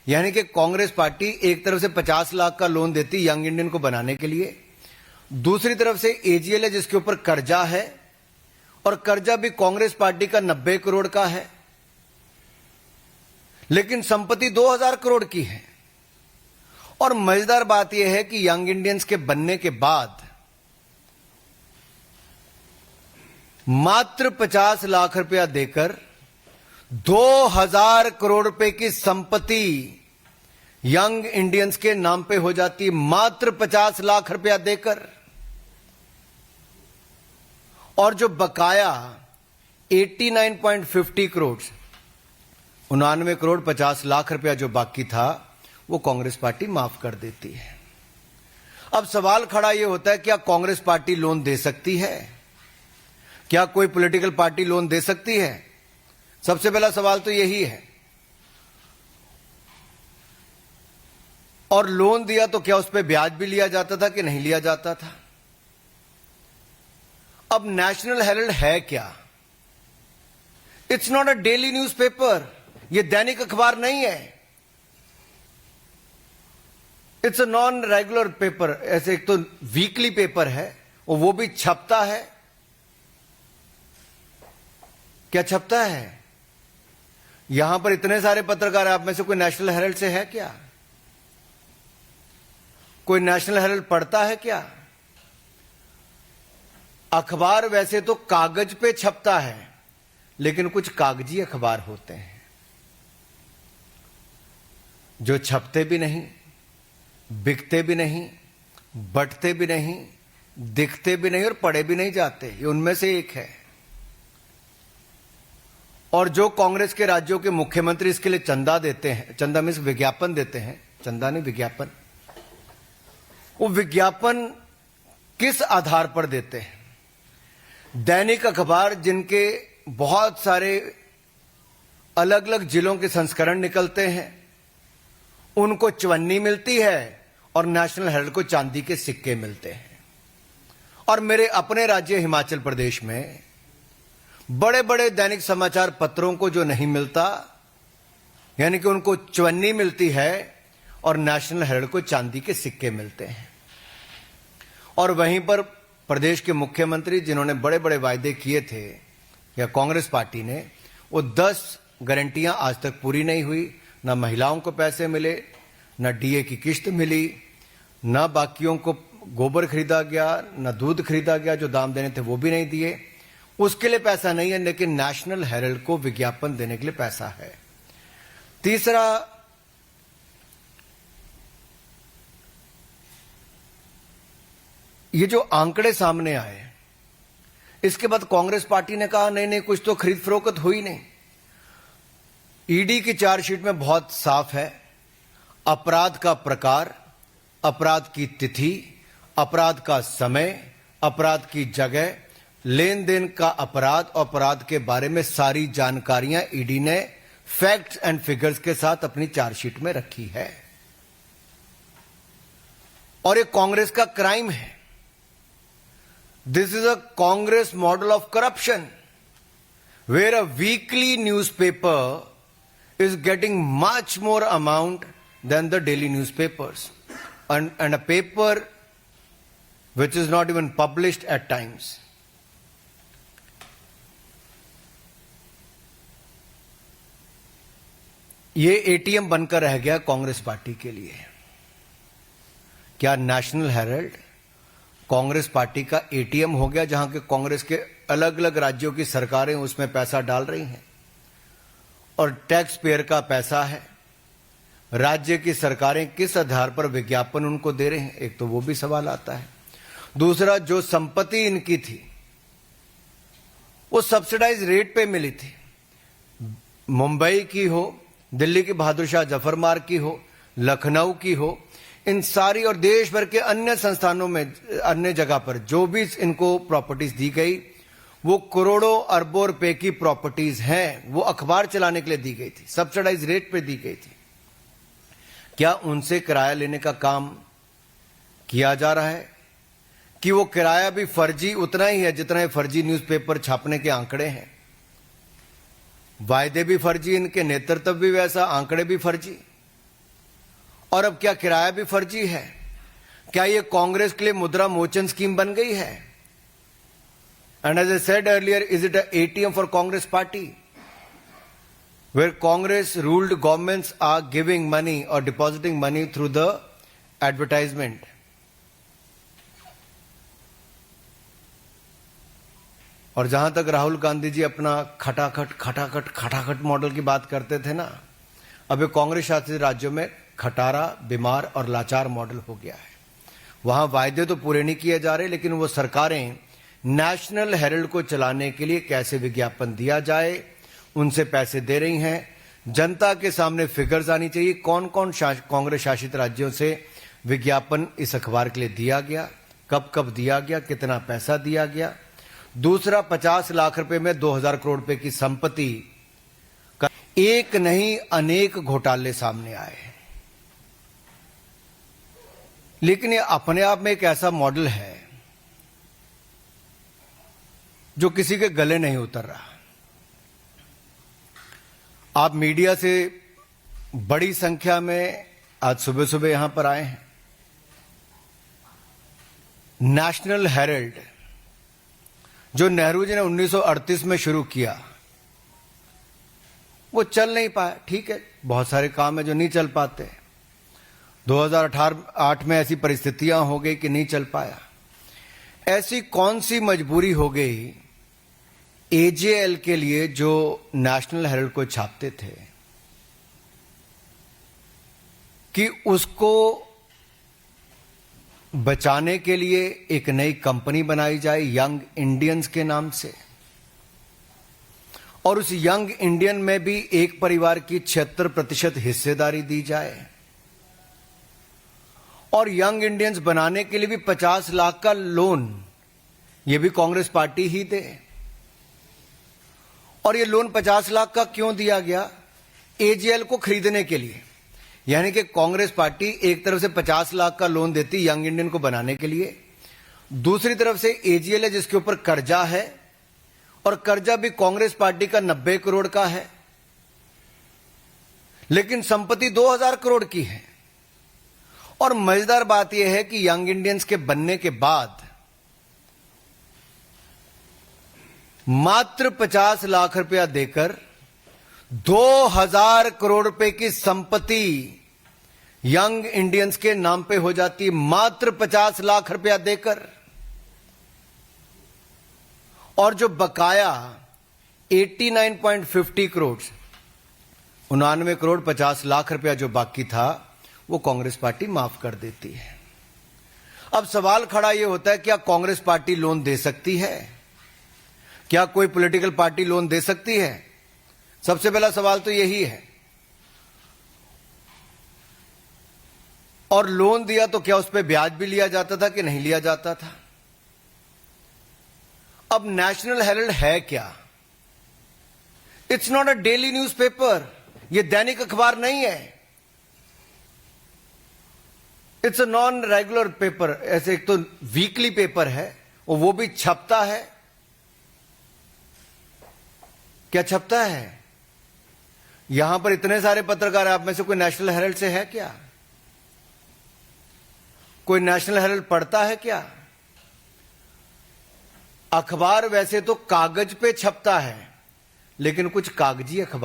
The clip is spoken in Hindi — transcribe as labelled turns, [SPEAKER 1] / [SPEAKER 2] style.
[SPEAKER 1] यानी कि कांग्रेस पार्टी एक तरफ से 50 लाख का लोन देती यंग इंडियन को बनाने के लिए, दूसरी तरफ से एजीएल है जिसके ऊपर कर्जा है, और कर्जा भी कांग्रेस पार्टी का 90 करोड़ का है, लेकिन संपत्ति 2000 करोड़ की है। और मजेदार बात यह है कि यंग इंडियंस के बनने के बाद मात्र 50 लाख रुपया देकर 2000 करोड़ रुपए की संपत्ति यंग इंडियंस के नाम पे हो जाती, मात्र 50 लाख रुपया देकर। और जो बकाया 89.50 करोड़ 99 करोड़ 50 लाख रुपया जो बाकी था वो कांग्रेस पार्टी माफ कर देती है। अब सवाल खड़ा यह होता है, क्या कांग्रेस पार्टी लोन दे सकती है? क्या कोई पॉलिटिकल पार्टी लोन दे सकती है? सबसे पहला सवाल तो यही है। और लोन दिया तो क्या उस पर ब्याज भी लिया जाता था कि नहीं लिया जाता था? अब नेशनल हेराल्ड है क्या? It's not a daily newspaper, यह दैनिक अखबार नहीं है। It's a non regular paper. ऐसे एक तो वीकली पेपर है और वो भी छपता है। क्या छपता है? यहां पर इतने सारे पत्रकार, आप में से कोई नेशनल हेराल्ड से है क्या? कोई नेशनल हेराल्ड पढ़ता है क्या? अखबार वैसे तो कागज पे छपता है, लेकिन कुछ कागजी अखबार होते हैं जो छपते भी नहीं, बिकते भी नहीं, बंटते भी नहीं, दिखते भी नहीं और पढ़े भी नहीं जाते। ये उनमें से एक है। और जो कांग्रेस के राज्यों के मुख्यमंत्री इसके लिए चंदा देते हैं, चंदा मीन्स विज्ञापन देते हैं, चंदा नहीं विज्ञापन, वो विज्ञापन किस आधार पर देते हैं? दैनिक अखबार जिनके बहुत सारे अलग अलग जिलों के संस्करण निकलते हैं, उनको चवन्नी मिलती है और नेशनल हेराल्ड को चांदी के सिक्के मिलते हैं। और मेरे अपने राज्य हिमाचल प्रदेश में बड़े बड़े दैनिक समाचार पत्रों को जो नहीं मिलता, यानी कि उनको चवन्नी मिलती है और नेशनल हेराल्ड को चांदी के सिक्के मिलते हैं। और वहीं पर प्रदेश के मुख्यमंत्री जिन्होंने बड़े बड़े वायदे किए थे, या कांग्रेस पार्टी ने, वो 10 गारंटियां आज तक पूरी नहीं हुई। ना महिलाओं को पैसे मिले, ना डीए की किश्त मिली, ना बाकियों को गोबर खरीदा गया, ना दूध खरीदा गया, जो दाम देने थे वो भी नहीं दिए। उसके लिए पैसा नहीं है, लेकिन नेशनल हेराल्ड को विज्ञापन देने के लिए पैसा है। तीसरा, ये जो आंकड़े सामने आए, इसके बाद कांग्रेस पार्टी ने कहा नहीं नहीं, कुछ तो खरीद फरोख्त हुई नहीं। ईडी की चार्जशीट में बहुत साफ है, अपराध का प्रकार, अपराध की तिथि, अपराध का समय, अपराध की जगह, लेन देन का अपराध, अपराध के बारे में सारी जानकारियां ईडी ने फैक्ट्स एंड फिगर्स के साथ अपनी चार्जशीट में रखी है। और ये कांग्रेस का क्राइम है। This is a Congress model of corruption, where a weekly newspaper is getting much more amount than the daily newspapers, and a paper which is not even published at times. ये एटीएम बनकर रह गया कांग्रेस पार्टी के लिए। क्या नेशनल हेराल्ड कांग्रेस पार्टी का एटीएम हो गया, जहां के कांग्रेस के अलग अलग राज्यों की सरकारें उसमें पैसा डाल रही हैं और टैक्स पेयर का पैसा है? राज्य की सरकारें किस आधार पर विज्ञापन उनको दे रहे हैं? एक तो वो भी सवाल आता है। दूसरा, जो संपत्ति इनकी थी वो सब्सिडाइज रेट पे मिली थी। मुंबई की हो, दिल्ली की बहादुर शाह जफर मार्ग की हो, लखनऊ की हो, इन सारी और देश भर के अन्य संस्थानों में, अन्य जगह पर जो भी इनको प्रॉपर्टीज दी गई, वो करोड़ों अरबों रुपए की प्रॉपर्टीज हैं। वो अखबार चलाने के लिए दी गई थी, सब्सिडाइज रेट पे दी गई थी। क्या उनसे किराया लेने का काम किया जा रहा है कि वो किराया भी फर्जी उतना ही है जितना फर्जी न्यूज़पेपर छापने के आंकड़े हैं? वायदे भी फर्जी, इनके नेतृत्व भी वैसा, आंकड़े भी फर्जी। और अब क्या किराया भी फर्जी है? क्या ये कांग्रेस के लिए मुद्रा मोचन स्कीम बन गई है? And as I said earlier, is it a ATM for Congress party, where Congress ruled governments are giving money or depositing money through the advertisement? और जहां तक राहुल गांधी जी अपना खटाखट मॉडल की बात करते थे ना, अब ये कांग्रेस शासित राज्यों में खटारा, बीमार और लाचार मॉडल हो गया है। वहां वायदे तो पूरे नहीं किए जा रहे, लेकिन वो सरकारें नेशनल हेरल्ड को चलाने के लिए कैसे विज्ञापन दिया जाए उनसे पैसे दे रही हैं। जनता के सामने फिगर्स आनी चाहिए, कौन कौन कांग्रेस शासित राज्यों से विज्ञापन इस अखबार के लिए दिया गया, कब कब दिया गया, कितना पैसा दिया गया। दूसरा, 50 लाख रुपए में 2000 करोड़ रुपए की संपत्ति का एक नहीं अनेक घोटाले सामने आए। लेकिन ये अपने आप में एक ऐसा मॉडल है जो किसी के गले नहीं उतर रहा। आप मीडिया से बड़ी संख्या में आज सुबह सुबह यहां पर आए हैं। नेशनल हेरल्ड जो नेहरू जी ने 1938 में शुरू किया, वो चल नहीं पाया। ठीक है, बहुत सारे काम है जो नहीं चल पाते। 2008 में ऐसी परिस्थितियां हो गई कि नहीं चल पाया। ऐसी कौन सी मजबूरी हो गई AJL के लिए जो नेशनल हेरल्ड को छापते थे कि उसको बचाने के लिए एक नई कंपनी बनाई जाए यंग इंडियंस के नाम से, और उस यंग इंडियन में भी एक परिवार की 76% हिस्सेदारी दी जाए, और यंग इंडियंस बनाने के लिए भी 50 लाख का लोन ये भी कांग्रेस पार्टी ही दे। और ये लोन 50 लाख का क्यों दिया गया? AJL को खरीदने के लिए। यानी कि कांग्रेस पार्टी एक तरफ से 50 लाख का लोन देती यंग इंडियन को बनाने के लिए, दूसरी तरफ से AJL है जिसके ऊपर कर्जा है, और कर्जा भी कांग्रेस पार्टी का 90 करोड़ का है, लेकिन संपत्ति 2000 करोड़ की है। और मजेदार बात यह है कि यंग इंडियंस के बनने के बाद मात्र 50 लाख रुपया देकर 2000 करोड़ रुपए की संपत्ति यंग इंडियंस के नाम पे हो जाती, मात्र 50 लाख रुपया देकर। और जो बकाया 89.50 करोड़ 99 करोड़ 50 लाख रुपया जो बाकी था, वो कांग्रेस पार्टी माफ कर देती है। अब सवाल खड़ा यह होता है, क्या कांग्रेस पार्टी लोन दे सकती है? क्या कोई पॉलिटिकल पार्टी लोन दे सकती है? सबसे पहला सवाल तो यही है। और लोन दिया तो क्या उस पर ब्याज भी लिया जाता था कि नहीं लिया जाता था? अब नेशनल हेरल्ड है क्या? It's not a daily newspaper, ये दैनिक अखबार नहीं है। It's a non regular paper. ऐसे एक तो वीकली पेपर है, और वो भी छपता है। क्या छपता है? यहां पर इतने सारे पत्रकार, आप में से कोई नेशनल हेरल्ड से है क्या? कोई नेशनल हेरल्ड पढ़ता है क्या? अखबार वैसे तो कागज पे छपता है, लेकिन कुछ कागजी अखबार